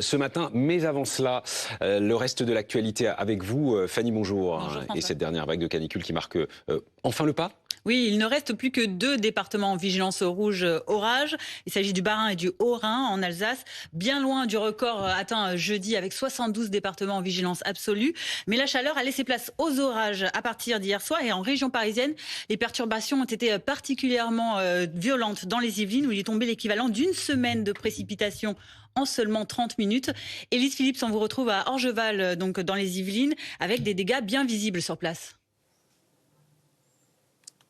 Ce matin, mais avant cela, le reste de l'actualité avec vous. Fanny, bonjour. Bonjour Et François. cette dernière vague de canicule qui marque enfin le pas. Oui, il ne reste plus que 2 départements en vigilance rouge orage. Il s'agit du Bas-Rhin et du Haut-Rhin en Alsace, bien loin du record atteint jeudi avec 72 départements en vigilance absolue. Mais la chaleur a laissé place aux orages à partir d'hier soir et en région parisienne, les perturbations ont été particulièrement violentes dans les Yvelines où il est tombé l'équivalent d'une semaine de précipitations en seulement 30 minutes. Élise Phillips, on vous retrouve à Orgeval, donc dans les Yvelines, avec des dégâts bien visibles sur place.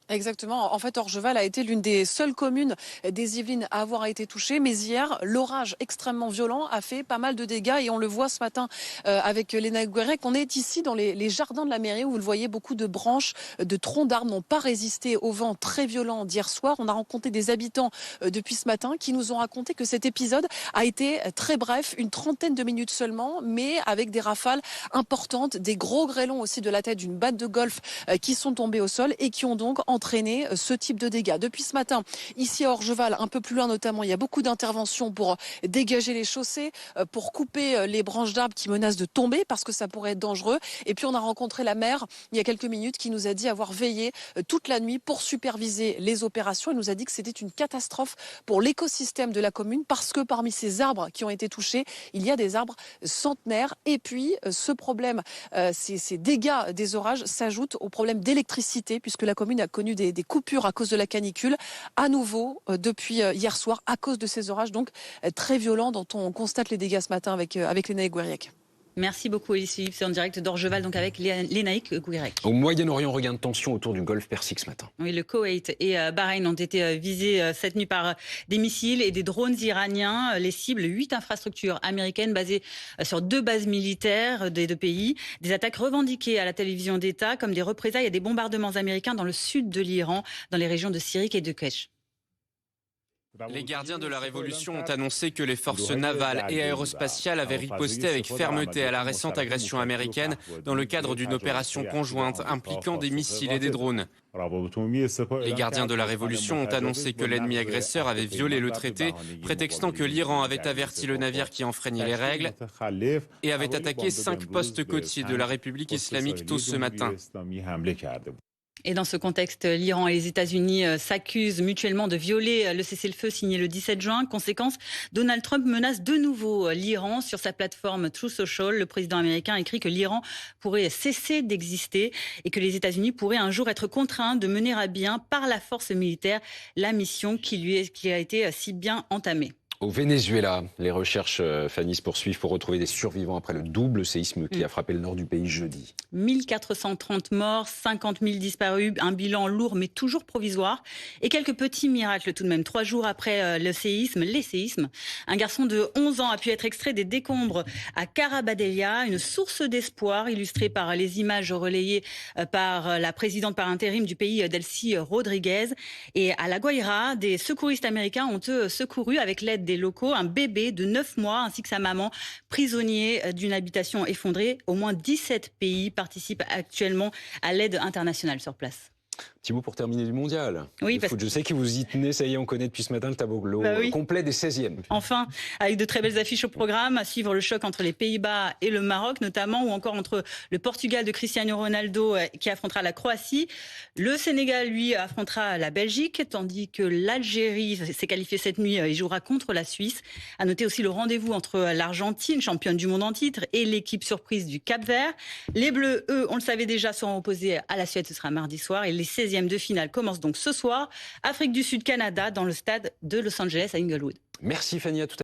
Exactement. En fait, Orgeval a été l'une des seules communes des Yvelines à avoir été touchée. Mais hier, l'orage extrêmement violent a fait pas mal de dégâts. Et on le voit ce matin avec Léna Gouérec. On est ici dans les jardins de la mairie où vous le voyez, beaucoup de branches, de troncs d'arbres n'ont pas résisté au vent très violent d'hier soir. On a rencontré des habitants depuis ce matin qui nous ont raconté que cet épisode a été très bref, une trentaine de minutes seulement, mais avec des rafales importantes, des gros grêlons aussi de la tête d'une batte de golf qui sont tombés au sol et qui ont donc entraîner ce type de dégâts. Depuis ce matin, ici à Orgeval, un peu plus loin notamment, il y a beaucoup d'interventions pour dégager les chaussées, pour couper les branches d'arbres qui menacent de tomber parce que ça pourrait être dangereux. Et puis on a rencontré la maire il y a quelques minutes qui nous a dit avoir veillé toute la nuit pour superviser les opérations. Elle nous a dit que c'était une catastrophe pour l'écosystème de la commune parce que parmi ces arbres qui ont été touchés, il y a des arbres centenaires. Et puis ce problème, ces dégâts des orages s'ajoutent au problème d'électricité puisque la commune a connu des coupures à cause de la canicule, à nouveau depuis hier soir, à cause de ces orages donc très violents dont on constate les dégâts ce matin avec Léna Gouérec. Merci beaucoup Élise Philippe, c'est en direct d'Orgeval donc avec Lénaïque Gouérec. Au Moyen-Orient, regain de tension autour du golfe Persique ce matin. Oui, le Koweït et Bahreïn ont été visés cette nuit par des missiles et des drones iraniens. Les cibles, 8 infrastructures américaines basées sur 2 bases militaires des 2 pays. Des attaques revendiquées à la télévision d'État comme des représailles et des bombardements américains dans le sud de l'Iran, dans les régions de Sirik et de Kesh. Les gardiens de la Révolution ont annoncé que les forces navales et aérospatiales avaient riposté avec fermeté à la récente agression américaine dans le cadre d'une opération conjointe impliquant des missiles et des drones. Les gardiens de la Révolution ont annoncé que l'ennemi agresseur avait violé le traité, prétextant que l'Iran avait averti le navire qui enfreignait les règles et avait attaqué 5 postes côtiers de la République islamique tôt ce matin. Et dans ce contexte, l'Iran et les États-Unis s'accusent mutuellement de violer le cessez-le-feu signé le 17 juin. Conséquence, Donald Trump menace de nouveau l'Iran sur sa plateforme Truth Social. Le président américain écrit que l'Iran pourrait cesser d'exister et que les États-Unis pourraient un jour être contraints de mener à bien par la force militaire la mission qui a été si bien entamée. Au Venezuela, les recherches, Fanny, se poursuivent pour retrouver des survivants après le double séisme qui a frappé le nord du pays jeudi. 1430 morts, 50 000 disparus, un bilan lourd mais toujours provisoire. Et quelques petits miracles tout de même. 3 jours après les séismes, un garçon de 11 ans a pu être extrait des décombres à Carabadelia, une source d'espoir illustrée par les images relayées par la présidente par intérim du pays, Delcy Rodriguez. Et à La Guaira, des secouristes américains ont secouru avec l'aide des locaux un bébé de 9 mois ainsi que sa maman, prisonnier d'une habitation effondrée. Au moins 17 pays participent actuellement à l'aide internationale sur place. Petit mot pour terminer du mondial. Oui, Foot, je sais que vous y tenez, ça y est, on connaît depuis ce matin le tableau complet des 16e. Enfin, avec de très belles affiches au programme, à suivre le choc entre les Pays-Bas et le Maroc notamment, ou encore entre le Portugal de Cristiano Ronaldo qui affrontera la Croatie. Le Sénégal, lui, affrontera la Belgique, tandis que l'Algérie s'est qualifiée cette nuit et jouera contre la Suisse. À noter aussi le rendez-vous entre l'Argentine, championne du monde en titre, et l'équipe surprise du Cap-Vert. Les Bleus, eux, on le savait déjà, seront opposés à la Suède, ce sera mardi soir, et les 16e de finale commence donc ce soir. Afrique du Sud, Canada, dans le stade de Los Angeles à Inglewood. Merci Fanny, à tout à l'heure.